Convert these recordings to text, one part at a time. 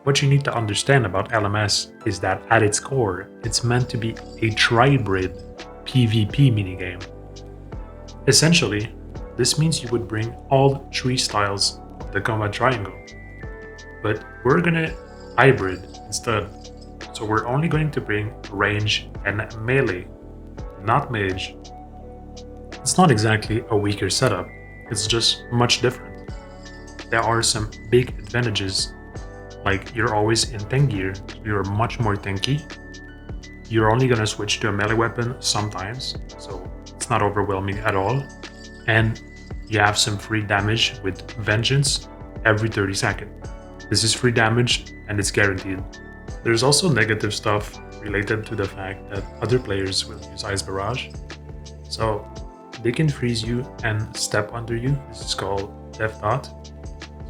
What you need to understand about LMS is that at its core, it's meant to be a tribrid PvP minigame. Essentially, this means you would bring all three styles of the combat triangle, but we're gonna hybrid instead. So we're only going to bring range and melee, not mage. It's not exactly a weaker setup, it's just much different. There are some big advantages, like you're always in tank gear, you're much more tanky. You're only gonna switch to a melee weapon sometimes, so it's not overwhelming at all. And you have some free damage with Vengeance every 30 seconds. This is free damage and it's guaranteed. There's also negative stuff related to the fact that other players will use Ice Barrage. So they can freeze you and step under you. This is called Death Dot.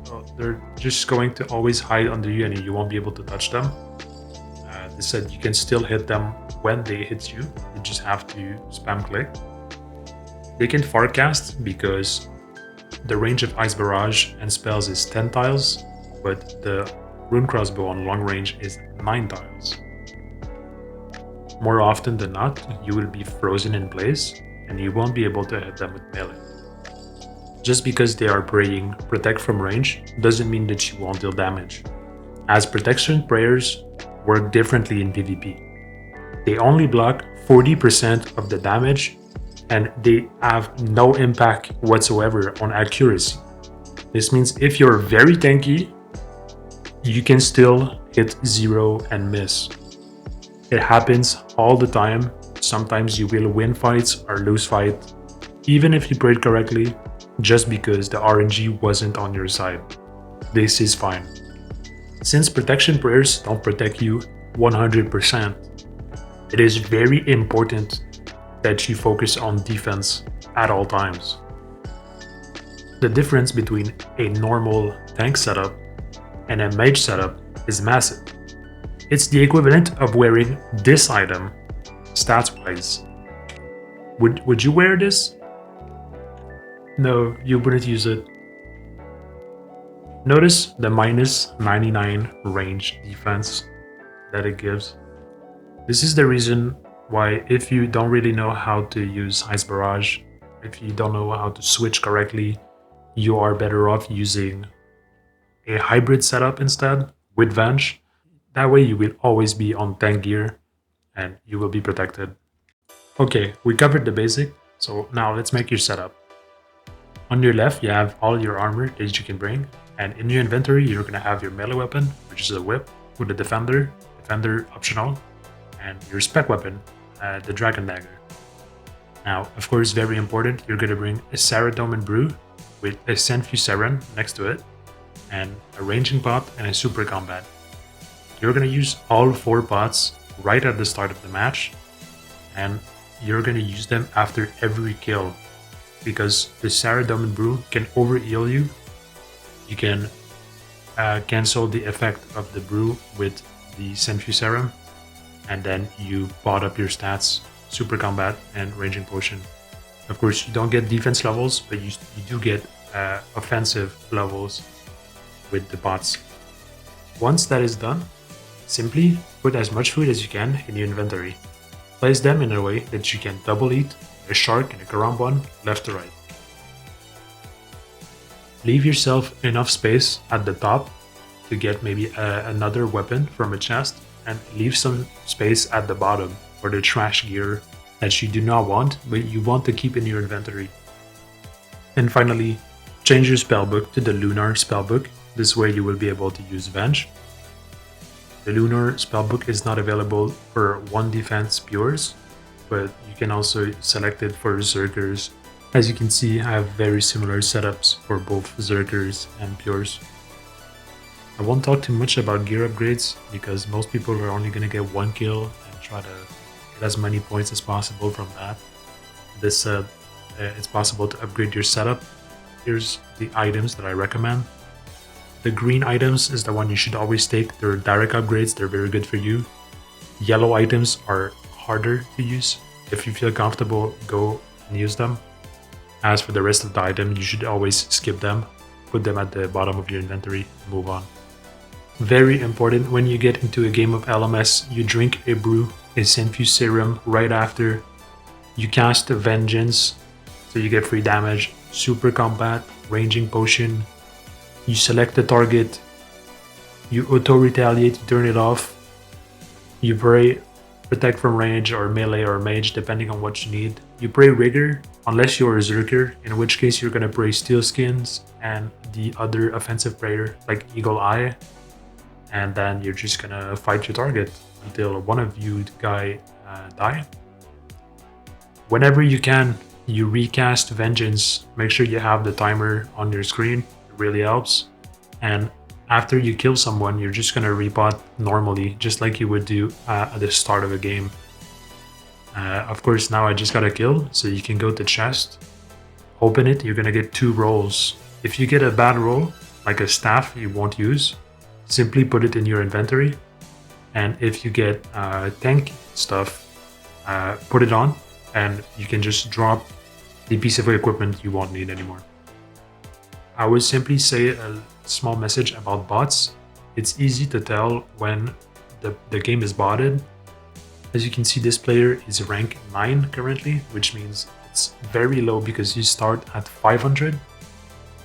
So they're just going to always hide under you and you won't be able to touch them. They said you can still hit them when they hit you. You just have to spam click. They can forecast because the range of Ice Barrage and spells is 10 tiles, but the Rune Crossbow on long range is 9 tiles. More often than not, you will be frozen in place and you won't be able to hit them with melee. Just because they are praying protect from range doesn't mean that you won't deal damage, as protection prayers work differently in PvP. They only block 40% of the damage and they have no impact whatsoever on accuracy. This means if you're very tanky, you can still hit 0 and miss. It happens all the time. Sometimes you will win fights or lose fights, even if you prayed correctly, just because the RNG wasn't on your side. This is fine. Since protection prayers don't protect you 100%, it is very important that you focus on defense at all times. The difference between a normal tank setup and a mage setup is massive. It's the equivalent of wearing this item, stats-wise. Would you wear this? No, you wouldn't use it. Notice the minus 99 range defense that it gives. This is the reason why if you don't really know how to use Ice Barrage, if you don't know how to switch correctly, you are better off using a hybrid setup instead with Venge. That way you will always be on tank gear and you will be protected. Okay, we covered the basic, so now let's make your setup. On your left, you have all your armor that you can bring, and in your inventory, you're gonna have your melee weapon, which is a whip, with a defender optional, and your spec weapon, the dragon dagger. Now, of course, very important, you're gonna bring a Saradomin brew with a Senfuseran next to it, and a ranging pot and a super combat. You're gonna use all 4 pots right at the start of the match, and you're gonna use them after every kill, because the Saradomin brew can over-heal you. You can cancel the effect of the brew with the Senfuserum, and then you pot up your stats, super combat and ranging potion. Of course, you don't get defense levels, but you do get offensive levels with the pots. Once that is done, simply put as much food as you can in your inventory. Place them in a way that you can double eat a shark and a karambwan left to right. Leave yourself enough space at the top to get maybe another weapon from a chest, and leave some space at the bottom for the trash gear that you do not want, but you want to keep in your inventory. And finally, change your spellbook to the Lunar spellbook. This way you will be able to use Venge. The Lunar spellbook is not available for 1 defense pures, but you can also select it for Zergers. As you can see, I have very similar setups for both Zergers and pures. I won't talk too much about gear upgrades because most people are only going to get 1 kill and try to get as many points as possible from that. This said, it's possible to upgrade your setup. Here's the items that I recommend. The green items is the one you should always take. They're direct upgrades, they're very good for you. Yellow items are harder to use. If you feel comfortable, go and use them. As for the rest of the item, you should always skip them. Put them at the bottom of your inventory and move on. Very important, when you get into a game of LMS, you drink a brew, a Synfuse serum right after. You cast a Vengeance, so you get free damage, Super Combat, Ranging Potion. You select the target, you auto-retaliate to turn it off. You pray Protect from range or melee or mage depending on what you need. You pray Rigor, unless you're a Zerker, in which case you're gonna pray Steel Skins and the other offensive prayer like Eagle Eye. And then you're just gonna fight your target until one of you die. Whenever you can, you recast Vengeance. Make sure you have the timer on your screen, it really helps. And after you kill someone, you're just gonna repot normally, just like you would do at the start of a game. Of course, now I just got a kill, so you can go to chest, open it, you're gonna get 2 rolls. If you get a bad roll, like a staff you won't use, simply put it in your inventory. And if you get tank stuff, put it on, and you can just drop the piece of equipment you won't need anymore. I would simply say a small message about bots. It's easy to tell when the game is botted. As you can see, this player is rank 9 currently, which means it's very low because you start at 500.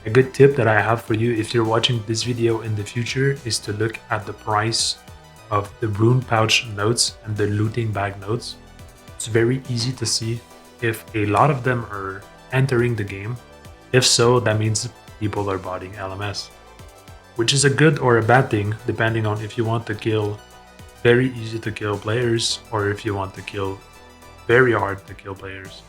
A good tip that I have for you if you're watching this video in the future is to look at the price of the rune pouch notes and the looting bag notes. It's very easy to see if a lot of them are entering the game. If so, that means people are botting LMS, which is a good or a bad thing depending on if you want to kill very easy to kill players or if you want to kill very hard to kill players.